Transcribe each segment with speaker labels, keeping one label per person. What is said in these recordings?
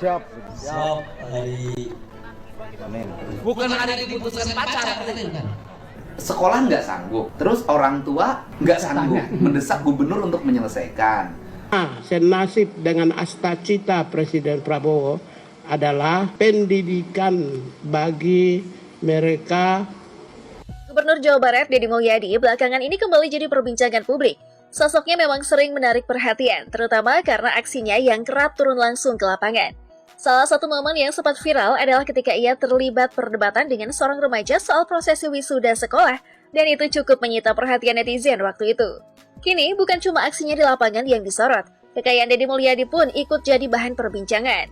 Speaker 1: Siap.
Speaker 2: Siap hari.
Speaker 1: Amin.
Speaker 2: Bukan ada diputuskan pacar kan?
Speaker 3: Sekolah nggak sanggup, terus orang tua nggak sanggup mendesak gubernur untuk menyelesaikan.
Speaker 4: Senasib dengan cita Presiden Prabowo adalah pendidikan bagi mereka.
Speaker 5: Gubernur Jawa Barat Deddy Mulyadi belakangan ini kembali jadi perbincangan publik. Sosoknya memang sering menarik perhatian, terutama karena aksinya yang kerap turun langsung ke lapangan. Salah satu momen yang sempat viral adalah ketika ia terlibat perdebatan dengan seorang remaja soal prosesi wisuda sekolah, dan itu cukup menyita perhatian netizen waktu itu. Kini, bukan cuma aksinya di lapangan yang disorot, kekayaan Deddy Mulyadi pun ikut jadi bahan perbincangan.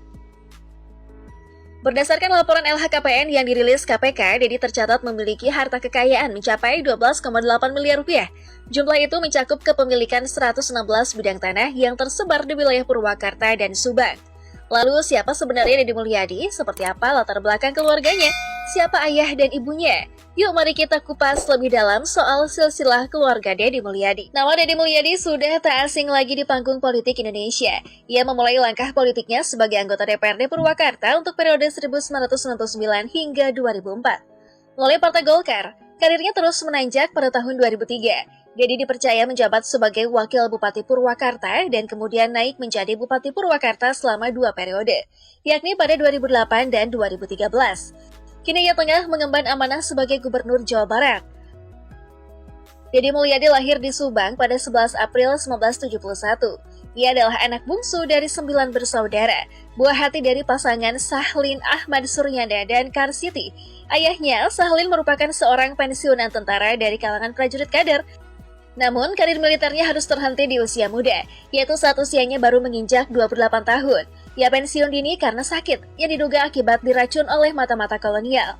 Speaker 5: Berdasarkan laporan LHKPN yang dirilis KPK, Deddy tercatat memiliki harta kekayaan mencapai 12,8 miliar rupiah. Jumlah itu mencakup kepemilikan 116 bidang tanah yang tersebar di wilayah Purwakarta dan Subang. Lalu siapa sebenarnya Deddy Mulyadi? Seperti apa latar belakang keluarganya? Siapa ayah dan ibunya? Yuk mari kita kupas lebih dalam soal silsilah keluarga Deddy Mulyadi. Nama Deddy Mulyadi sudah tak asing lagi di panggung politik Indonesia. Ia memulai langkah politiknya sebagai anggota DPRD Purwakarta untuk periode 1999 hingga 2004. Melalui Partai Golkar, karirnya terus menanjak pada tahun 2003. Deddy dipercaya menjabat sebagai Wakil Bupati Purwakarta dan kemudian naik menjadi Bupati Purwakarta selama 2 periode, yakni pada 2008 dan 2013. Kini ia tengah mengemban amanah sebagai Gubernur Jawa Barat. Deddy Mulyadi lahir di Subang pada 11 April 1971. Ia adalah anak bungsu dari 9 bersaudara, buah hati dari pasangan Sahlin Ahmad Suryanda dan Karsiti. Ayahnya, Sahlin merupakan seorang pensiunan tentara dari kalangan prajurit kader. Namun, karir militernya harus terhenti di usia muda, yaitu saat usianya baru menginjak 28 tahun. Ia pensiun dini karena sakit, yang diduga akibat diracun oleh mata-mata kolonial.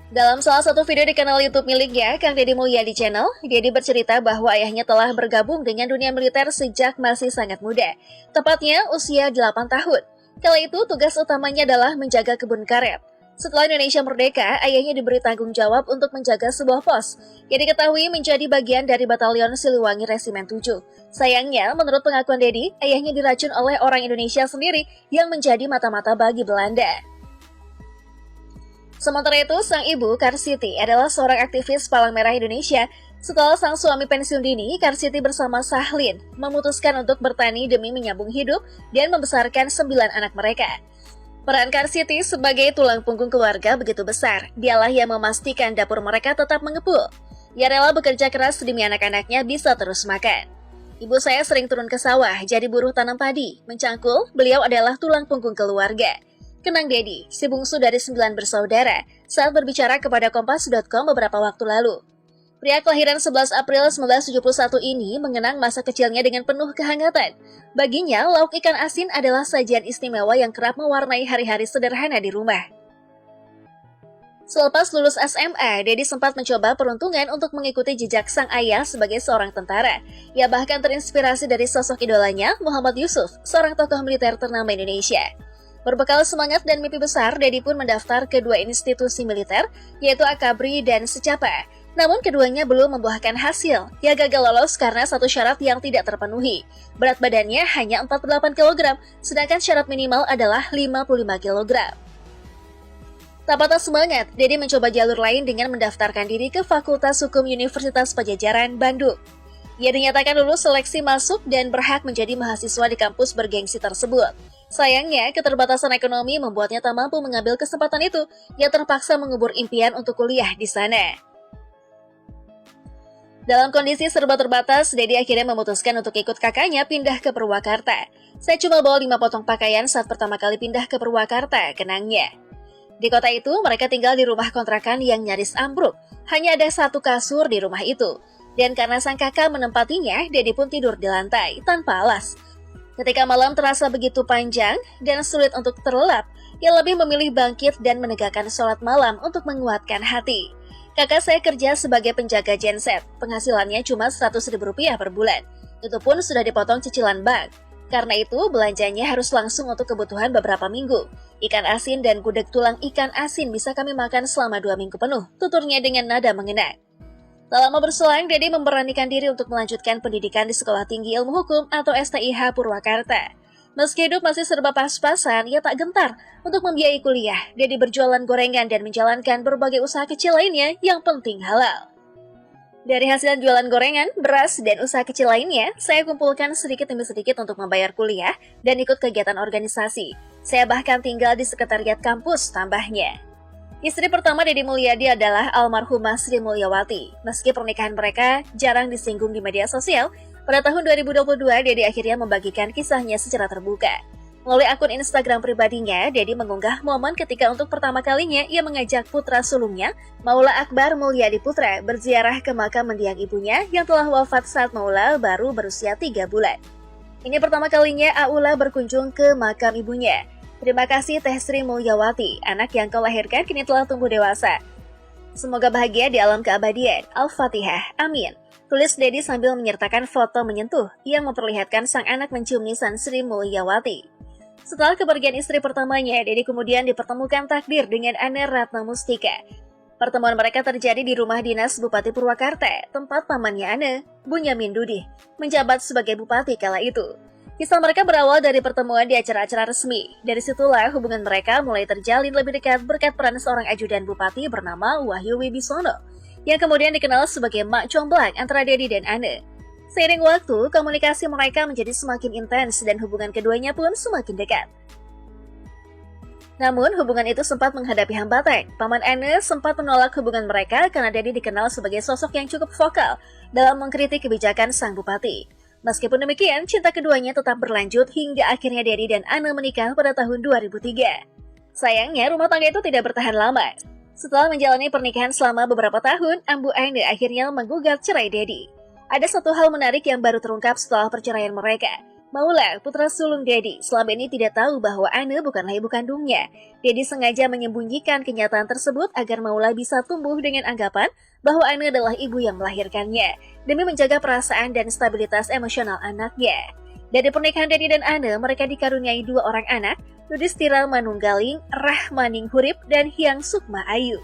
Speaker 5: Dalam salah satu video di kanal YouTube miliknya, Kang Deddy Mulyadi Channel, Deddy bercerita bahwa ayahnya telah bergabung dengan dunia militer sejak masih sangat muda, tepatnya usia 8 tahun. Kala itu, tugas utamanya adalah menjaga kebun karet. Setelah Indonesia merdeka, ayahnya diberi tanggung jawab untuk menjaga sebuah pos yang diketahui menjadi bagian dari Batalion Siliwangi Resimen 7. Sayangnya, menurut pengakuan Deddy, ayahnya diracun oleh orang Indonesia sendiri yang menjadi mata-mata bagi Belanda. Sementara itu, sang ibu, Karsiti, adalah seorang aktivis Palang Merah Indonesia. Setelah sang suami pensiun dini, Karsiti bersama Sahlin memutuskan untuk bertani demi menyambung hidup dan membesarkan 9 anak mereka. Peran Karsiti sebagai tulang punggung keluarga begitu besar. Dialah yang memastikan dapur mereka tetap mengepul. Ia rela bekerja keras demi anak-anaknya bisa terus makan. Ibu saya sering turun ke sawah jadi buruh tanam padi. Mencangkul, beliau adalah tulang punggung keluarga. Kenang Deddy, si bungsu dari 9 bersaudara, saat berbicara kepada Kompas.com beberapa waktu lalu. Pria kelahiran 11 April 1971 ini mengenang masa kecilnya dengan penuh kehangatan. Baginya, lauk ikan asin adalah sajian istimewa yang kerap mewarnai hari-hari sederhana di rumah. Selepas lulus SMA, Deddy sempat mencoba peruntungan untuk mengikuti jejak sang ayah sebagai seorang tentara. Ia bahkan terinspirasi dari sosok idolanya, Muhammad Yusuf, seorang tokoh militer ternama Indonesia. Berbekal semangat dan mimpi besar, Deddy pun mendaftar ke 2 institusi militer, yaitu Akabri dan Secapa. Namun keduanya belum membuahkan hasil. Ia gagal lolos karena satu syarat yang tidak terpenuhi. Berat badannya hanya 48 kg, sedangkan syarat minimal adalah 55 kg. Tak patah semangat, Deddy mencoba jalur lain dengan mendaftarkan diri ke Fakultas Hukum Universitas Pajajaran, Bandung. Ia dinyatakan lulus seleksi masuk dan berhak menjadi mahasiswa di kampus bergengsi tersebut. Sayangnya, keterbatasan ekonomi membuatnya tak mampu mengambil kesempatan itu. Ia terpaksa mengubur impian untuk kuliah di sana. Dalam kondisi serba terbatas, Deddy akhirnya memutuskan untuk ikut kakaknya pindah ke Purwakarta. Saya cuma bawa 5 potong pakaian saat pertama kali pindah ke Purwakarta, kenangnya. Di kota itu, mereka tinggal di rumah kontrakan yang nyaris ambruk. Hanya ada 1 kasur di rumah itu. Dan karena sang kakak menempatinya, Deddy pun tidur di lantai, tanpa alas. Ketika malam terasa begitu panjang dan sulit untuk terlelap, ia lebih memilih bangkit dan menegakkan sholat malam untuk menguatkan hati. Kakak saya kerja sebagai penjaga genset, penghasilannya cuma Rp100.000 per bulan. Itu pun sudah dipotong cicilan bank. Karena itu, belanjanya harus langsung untuk kebutuhan beberapa minggu. Ikan asin dan gudeg tulang ikan asin bisa kami makan selama 2 minggu penuh, tuturnya dengan nada mengenang. Tak lama berselang, Deddy memberanikan diri untuk melanjutkan pendidikan di Sekolah Tinggi Ilmu Hukum atau STIH Purwakarta. Meski hidup masih serba pas-pasan, ia tak gentar untuk membiayai kuliah. Dedi berjualan gorengan dan menjalankan berbagai usaha kecil lainnya yang penting halal. Dari hasil jualan gorengan, beras, dan usaha kecil lainnya, saya kumpulkan sedikit demi sedikit untuk membayar kuliah dan ikut kegiatan organisasi. Saya bahkan tinggal di sekretariat kampus, tambahnya. Istri pertama Dedi Mulyadi adalah almarhumah Sri Mulyawati. Meski pernikahan mereka jarang disinggung di media sosial, pada tahun 2022, Dedi akhirnya membagikan kisahnya secara terbuka. Melalui akun Instagram pribadinya, Dedi mengunggah momen ketika untuk pertama kalinya ia mengajak putra sulungnya, Maula Akbar Mulyadi Putra, berziarah ke makam mendiang ibunya yang telah wafat saat Maula baru berusia 3 bulan. Ini pertama kalinya Aula berkunjung ke makam ibunya. Terima kasih Teh Sri Mulyawati, anak yang kau lahirkan kini telah tumbuh dewasa. Semoga bahagia di alam keabadian. Al-Fatihah. Amin. Tulis Dedi sambil menyertakan foto menyentuh yang memperlihatkan sang anak mencium nisan Sri Mulyawati. Setelah kepergian istri pertamanya, Dedi kemudian dipertemukan takdir dengan Ane Ratna Mustika. Pertemuan mereka terjadi di rumah dinas Bupati Purwakarta, tempat pamannya Ane, Bunyamin Dudih, menjabat sebagai bupati kala itu. Kisah mereka berawal dari pertemuan di acara-acara resmi. Dari situlah hubungan mereka mulai terjalin lebih dekat berkat peran seorang ajudan bupati bernama Wahyu Wibisono, yang kemudian dikenal sebagai Mak Comblang antara Dedi dan Ane. Seiring waktu, komunikasi mereka menjadi semakin intens dan hubungan keduanya pun semakin dekat. Namun, hubungan itu sempat menghadapi hambatan. Paman Ane sempat menolak hubungan mereka karena Dedi dikenal sebagai sosok yang cukup vokal dalam mengkritik kebijakan sang bupati. Meskipun demikian, cinta keduanya tetap berlanjut hingga akhirnya Dedi dan Ane menikah pada tahun 2003. Sayangnya, rumah tangga itu tidak bertahan lama. Setelah menjalani pernikahan selama beberapa tahun, Ambu Ane akhirnya menggugat cerai Dedi. Ada satu hal menarik yang baru terungkap setelah perceraian mereka. Maula, putra sulung Dedi, selama ini tidak tahu bahwa Ane bukanlah ibu kandungnya. Dedi sengaja menyembunyikan kenyataan tersebut agar Maula bisa tumbuh dengan anggapan bahwa Ane adalah ibu yang melahirkannya, demi menjaga perasaan dan stabilitas emosional anaknya. Dari pernikahan Dedi dan Ane, mereka dikaruniai 2 orang anak, Yudhistira Manunggaling, Rahmaning Hurip, dan Hyang Sukma Ayu.